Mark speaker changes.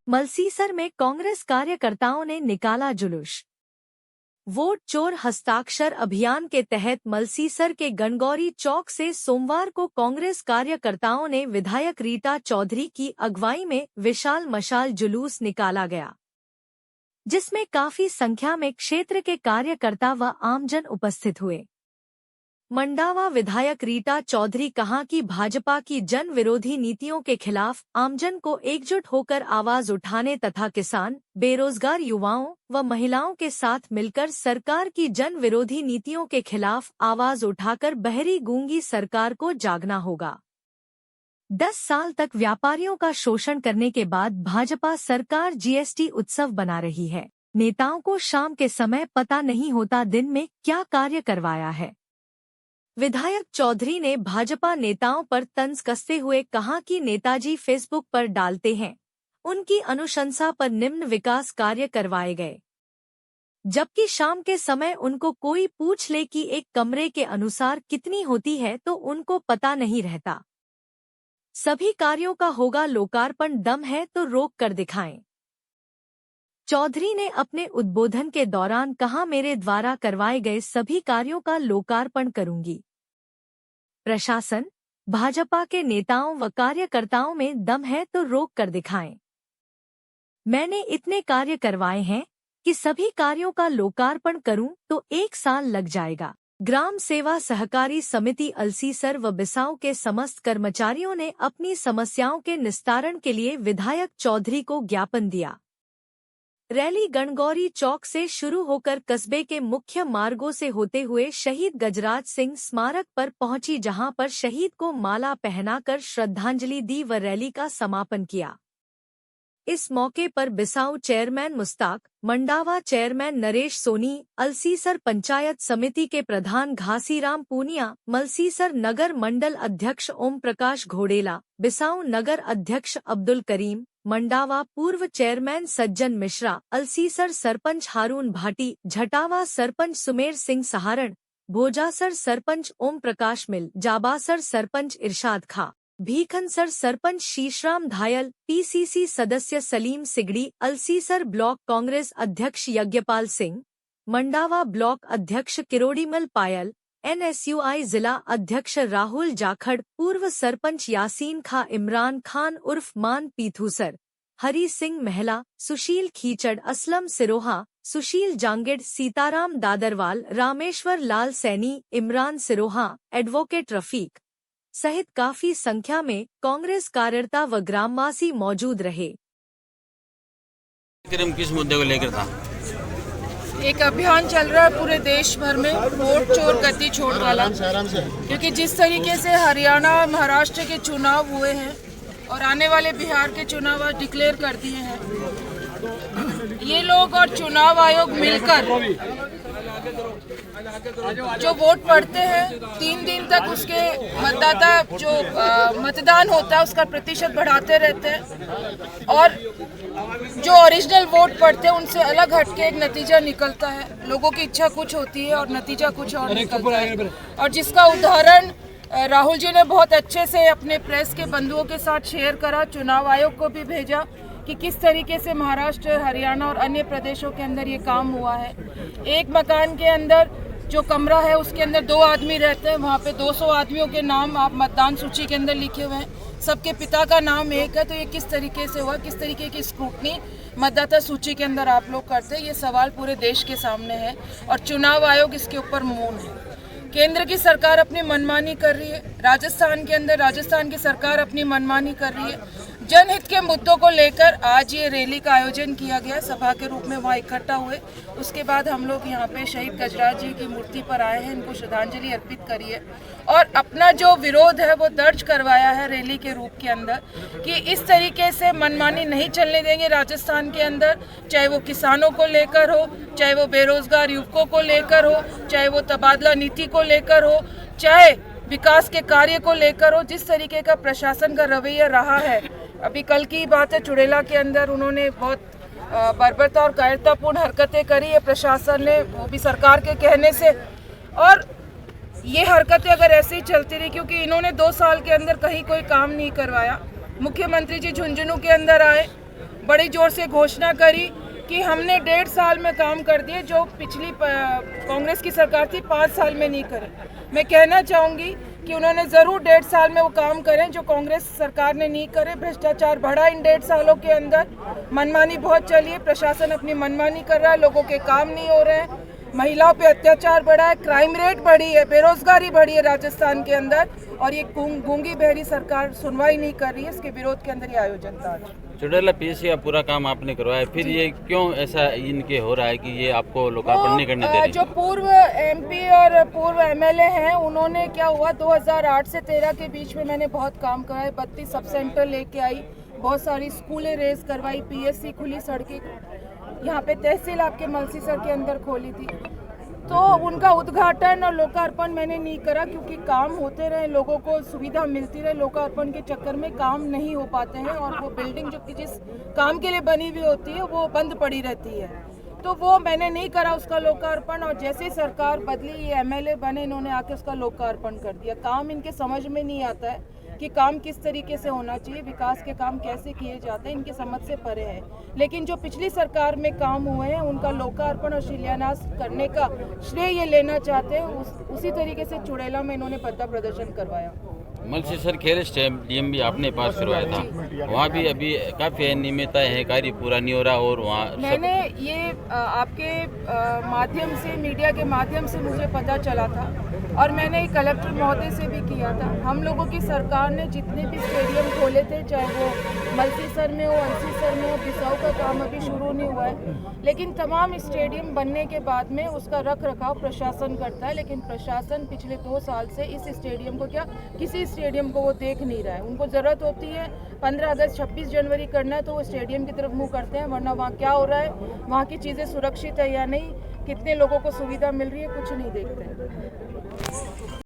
Speaker 1: मलसीसर में कांग्रेस कार्यकर्ताओं ने निकाला जुलूस। वोट चोर हस्ताक्षर अभियान के तहत मलसीसर के गणगौरी चौक से सोमवार को कांग्रेस कार्यकर्ताओं ने विधायक रीटा चौधरी की अगुवाई में विशाल मशाल जुलूस निकाला गया, जिसमें काफी संख्या में क्षेत्र के कार्यकर्ता व आमजन उपस्थित हुए। मंडावा विधायक रीटा चौधरी कहा कि भाजपा की जन विरोधी नीतियों के खिलाफ आमजन को एकजुट होकर आवाज उठाने तथा किसान, बेरोजगार युवाओं व महिलाओं के साथ मिलकर सरकार की जन विरोधी नीतियों के खिलाफ आवाज उठाकर बहरी गूंगी सरकार को जागना होगा। 10 साल तक व्यापारियों का शोषण करने के बाद भाजपा सरकार जीएसटी उत्सव बना रही है। नेताओं को शाम के समय पता नहीं होता दिन में क्या कार्य करवाया है। विधायक चौधरी ने भाजपा नेताओं पर तंज कसते हुए कहा कि नेताजी फेसबुक पर डालते हैं, उनकी अनुशंसा पर निम्न विकास कार्य करवाए गए, जबकि शाम के समय उनको कोई पूछ ले कि एक कमरे के अनुसार कितनी होती है तो उनको पता नहीं रहता। सभी कार्यों का होगा लोकार्पण, दम है तो रोक कर दिखाएं। चौधरी ने अपने उद्बोधन के दौरान कहा, मेरे द्वारा करवाए गए सभी कार्यों का लोकार्पण करूंगी। प्रशासन, भाजपा के नेताओं व कार्यकर्ताओं में दम है तो रोक कर दिखाएं। मैंने इतने कार्य करवाए हैं कि सभी कार्यों का लोकार्पण करूं तो 1 साल लग जाएगा। ग्राम सेवा सहकारी समिति अलसीसर व बिसाऊ के समस्त कर्मचारियों ने अपनी समस्याओं के निस्तारण के लिए विधायक चौधरी को ज्ञापन दिया। रैली गणगौरी चौक से शुरू होकर कस्बे के मुख्य मार्गों से होते हुए शहीद गजराज सिंह स्मारक पर पहुंची, जहां पर शहीद को माला पहनाकर श्रद्धांजलि दी व रैली का समापन किया। इस मौके पर बिसाऊ चेयरमैन मुस्ताक, मंडावा चेयरमैन नरेश सोनी, अलसीसर पंचायत समिति के प्रधान घासीराम पूनिया, मलसीसर नगर मंडल अध्यक्ष ओम प्रकाश घोडेला, बिसाऊ नगर अध्यक्ष अब्दुल करीम, मंडावा पूर्व चेयरमैन सज्जन मिश्रा, अलसीसर सरपंच हारून भाटी, झटावा सरपंच सुमेर सिंह सहारण, भोजासर सरपंच ओम प्रकाश मिल, जाबासर सरपंच इरशाद खा, भीखनसर सरपंच शीशराम धायल, पीसीसी सदस्य सलीम सिगड़ी, अलसीसर ब्लॉक कांग्रेस अध्यक्ष यज्ञपाल सिंह, मंडावा ब्लॉक अध्यक्ष किरोड़ीमल पायल, NSUI जिला अध्यक्ष राहुल जाखड़, पूर्व सरपंच यासीन खा, इमरान खान उर्फ मान पीथूसर, हरी सिंह महला, सुशील खीचड़, असलम सिरोहा, सुशील जांगिड़, सीताराम दादरवाल, रामेश्वर लाल सैनी, इमरान सिरोहा, एडवोकेट रफीक सहित काफी संख्या में कांग्रेस कार्यकर्ता व ग्रामवासी मौजूद रहे।
Speaker 2: किस मुद्दे को लेकर था?
Speaker 3: एक अभियान चल रहा है पूरे देश भर में, वोट चोर गति छोड़ वाला, क्योंकि जिस तरीके से हरियाणा और महाराष्ट्र के चुनाव हुए हैं और आने वाले बिहार के चुनाव आज डिक्लेयर कर दिए हैं, ये लोग और चुनाव आयोग मिलकर जो वोट पड़ते हैं 3 दिन तक उसके मतदाता जो मतदान होता है उसका प्रतिशत बढ़ाते रहते हैं और जो ओरिजिनल वोट पड़ते हैं उनसे अलग हटके एक नतीजा निकलता है। लोगों की इच्छा कुछ होती है और नतीजा कुछ और निकलता है, और जिसका उदाहरण राहुल जी ने बहुत अच्छे से अपने प्रेस के बंधुओं के साथ शेयर करा, चुनाव आयोग को भी भेजा कि किस तरीके से महाराष्ट्र, हरियाणा और अन्य प्रदेशों के अंदर ये काम हुआ है। एक मकान के अंदर जो कमरा है उसके अंदर 2 आदमी रहते हैं, वहाँ पे 200 आदमियों के नाम आप मतदान सूची के अंदर लिखे हुए हैं, सबके पिता का नाम एक है, तो ये किस तरीके से हुआ, किस तरीके की स्क्रूटनी मतदाता सूची के अंदर आप लोग करते हैं, ये सवाल पूरे देश के सामने है और चुनाव आयोग इसके ऊपर मौन है। केंद्र की सरकार अपनी मनमानी कर रही है, राजस्थान के अंदर राजस्थान की सरकार अपनी मनमानी कर रही है। जनहित के मुद्दों को लेकर आज ये रैली का आयोजन किया गया, सभा के रूप में वहाँ इकट्ठा हुए। उसके बाद हम लोग यहाँ पे शहीद गजराज जी की मूर्ति पर आए हैं, इनको श्रद्धांजलि अर्पित करी है और अपना जो विरोध है वो दर्ज करवाया है रैली के रूप के अंदर कि इस तरीके से मनमानी नहीं चलने देंगे राजस्थान के अंदर, चाहे वो किसानों को लेकर हो, चाहे वो बेरोजगार युवकों को लेकर हो, चाहे वो तबादला नीति को लेकर हो, चाहे विकास के कार्य को लेकर हो। जिस तरीके का प्रशासन का रवैया रहा है, अभी कल की बात है, चुड़ैला के अंदर उन्होंने बहुत बर्बरता और कायरतापूर्ण हरकतें करी है प्रशासन ने, वो भी सरकार के कहने से, और ये हरकतें अगर ऐसे ही चलती रही, क्योंकि इन्होंने 2 साल के अंदर कहीं कोई काम नहीं करवाया। मुख्यमंत्री जी झुंझुनू के अंदर आए, बड़ी जोर से घोषणा करी कि हमने 1.5 साल में काम कर दिए जो पिछली कांग्रेस की सरकार थी 5 साल में नहीं करे। मैं कहना चाहूँगी कि उन्होंने ज़रूर 1.5 साल में वो काम करें जो कांग्रेस सरकार ने नहीं करे। भ्रष्टाचार बढ़ा इन 1.5 सालों के अंदर, मनमानी बहुत चली है, प्रशासन अपनी मनमानी कर रहा है, लोगों के काम नहीं हो रहे हैं, महिलाओं पे अत्याचार बढ़ा है, क्राइम रेट बढ़ी है, बेरोजगारी बढ़ी है राजस्थान के अंदर, और ये गूंगी बहरी सरकार सुनवाई नहीं कर रही है। इसके विरोध के अंदर ये आयोजन था।
Speaker 2: चुड़ैला पीएससी का पूरा काम आपने करवाया, फिर ये क्यों ऐसा इनके हो रहा है कि ये आपको लोकार्पण नहीं करने दे रहे?
Speaker 3: जो पूर्व एमपी और पूर्व एमएलए हैं, उन्होंने क्या हुआ 2008 से 13 के बीच में मैंने बहुत काम कराया, 32 सब सेंटर लेके आई, बहुत सारी स्कूलें रेज करवाई, पीएससी खुली, सड़कें, यहाँ पे तहसील आपके मलसीसर के अंदर खोली थी। तो उनका उद्घाटन और लोकार्पण मैंने नहीं करा क्योंकि काम होते रहे, लोगों को सुविधा मिलती रहे। लोकार्पण के चक्कर में काम नहीं हो पाते हैं और वो बिल्डिंग जो कि जिस काम के लिए बनी हुई होती है वो बंद पड़ी रहती है, तो वो मैंने नहीं करा उसका लोकार्पण। और जैसे ही सरकार बदली, ये एमएलए बने, इन्होंने आके उसका लोकार्पण कर दिया। काम इनके समझ में नहीं आता है कि काम किस तरीके से होना चाहिए, विकास के काम कैसे किए जाते हैं, इनके समझ से परे है। लेकिन जो पिछली सरकार में काम हुए हैं उनका लोकार्पण और शिलान्यास करने का श्रेय ये लेना चाहते हैं। उसी तरीके से चुड़ैला में इन्होंने पद्दा प्रदर्शन करवाया।
Speaker 2: मलसीसर खेल स्टेडियम भी आपने पास करवाया था, वहाँ भी अभी काफ़ी अनियमितताएं हैं, कार्य पूरा नहीं हो रहा, और वहाँ
Speaker 3: मैंने ये आपके माध्यम से, मीडिया के माध्यम से मुझे पता चला था और मैंने कलेक्टर महोदय से भी किया था। हम लोगों की सरकार ने जितने भी स्टेडियम खोले थे, चाहे वो मलसीसर में हो, अंसीसर में हो, बिसाऊ का काम अभी शुरू नहीं हुआ है, लेकिन तमाम स्टेडियम बनने के बाद में उसका रख रखाव प्रशासन करता है। लेकिन प्रशासन पिछले 2 साल से इस स्टेडियम को, क्या किसी स्टेडियम को वो देख नहीं रहा है। उनको ज़रूरत होती है 15 अगस्त 26 जनवरी करना है तो वो स्टेडियम की तरफ मुँह करते हैं, वरना वहाँ क्या हो रहा है, वहाँ की चीज़ें सुरक्षित है या नहीं, कितने लोगों को सुविधा मिल रही है, कुछ नहीं देखते हैं।